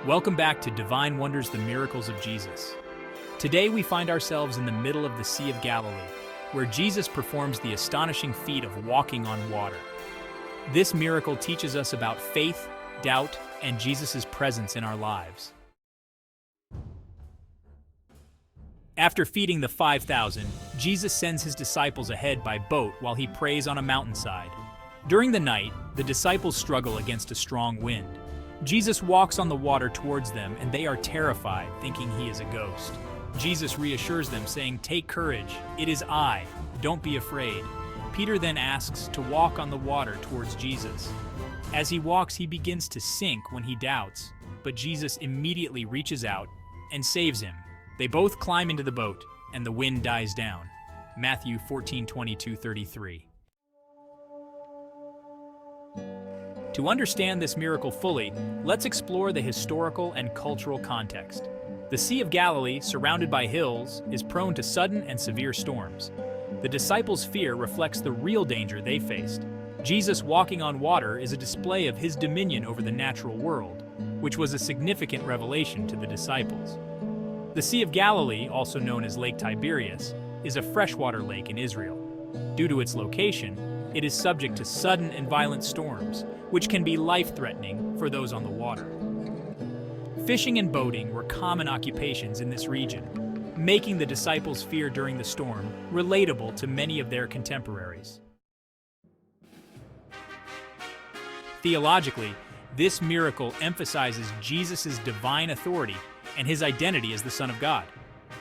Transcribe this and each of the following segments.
Welcome back to Divine Wonders, the Miracles of Jesus. Today we find ourselves in the middle of the Sea of Galilee, where Jesus performs the astonishing feat of walking on water. This miracle teaches us about faith, doubt, and Jesus' presence in our lives. After feeding the 5,000, Jesus sends his disciples ahead by boat while he prays on a mountainside. During the night, the disciples struggle against a strong wind. Jesus walks on the water towards them, and they are terrified, thinking he is a ghost. Jesus reassures them, saying, "Take courage, it is I, don't be afraid." Peter then asks to walk on the water towards Jesus. As he walks, he begins to sink when he doubts, but Jesus immediately reaches out and saves him. They both climb into the boat, and the wind dies down. Matthew 14:22-33. To understand this miracle fully, let's explore the historical and cultural context. The Sea of Galilee, surrounded by hills, is prone to sudden and severe storms. The disciples' fear reflects the real danger they faced. Jesus walking on water is a display of his dominion over the natural world, which was a significant revelation to the disciples. The Sea of Galilee, also known as Lake Tiberias, is a freshwater lake in Israel. Due to its location, it is subject to sudden and violent storms, which can be life-threatening for those on the water. Fishing and boating were common occupations in this region, making the disciples' fear during the storm relatable to many of their contemporaries. Theologically, this miracle emphasizes Jesus' divine authority and his identity as the Son of God.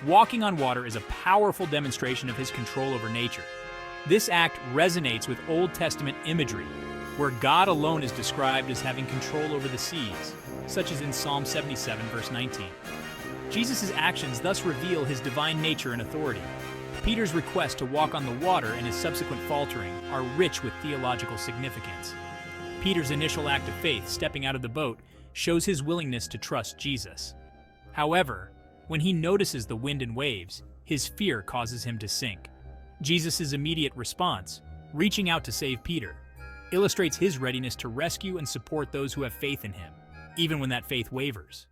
Walking on water is a powerful demonstration of his control over nature. This act resonates with Old Testament imagery, where God alone is described as having control over the seas, such as in Psalm 77, verse 19. Jesus' actions thus reveal his divine nature and authority. Peter's request to walk on the water and his subsequent faltering are rich with theological significance. Peter's initial act of faith, stepping out of the boat, shows his willingness to trust Jesus. However, when he notices the wind and waves, his fear causes him to sink. Jesus' immediate response, reaching out to save Peter, illustrates his readiness to rescue and support those who have faith in him, even when that faith wavers.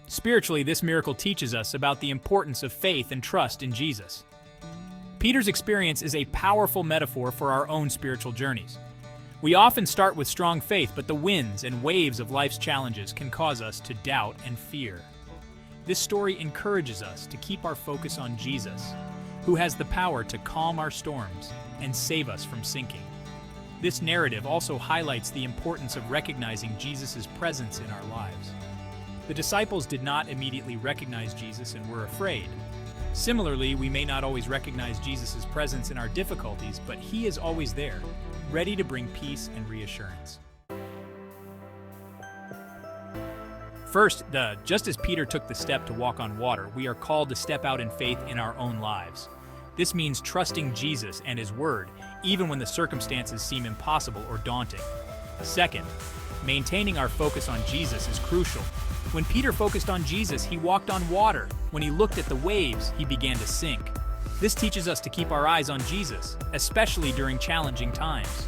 Spiritually, this miracle teaches us about the importance of faith and trust in Jesus. Peter's experience is a powerful metaphor for our own spiritual journeys. We often start with strong faith, but the winds and waves of life's challenges can cause us to doubt and fear. This story encourages us to keep our focus on Jesus, who has the power to calm our storms and save us from sinking. This narrative also highlights the importance of recognizing Jesus' presence in our lives. The disciples did not immediately recognize Jesus and were afraid. Similarly, we may not always recognize Jesus' presence in our difficulties, but he is always there, ready to bring peace and reassurance. First, just as Peter took the step to walk on water, we are called to step out in faith in our own lives. This means trusting Jesus and his word, even when the circumstances seem impossible or daunting. Second, maintaining our focus on Jesus is crucial. When Peter focused on Jesus, he walked on water. When he looked at the waves, he began to sink. This teaches us to keep our eyes on Jesus, especially during challenging times.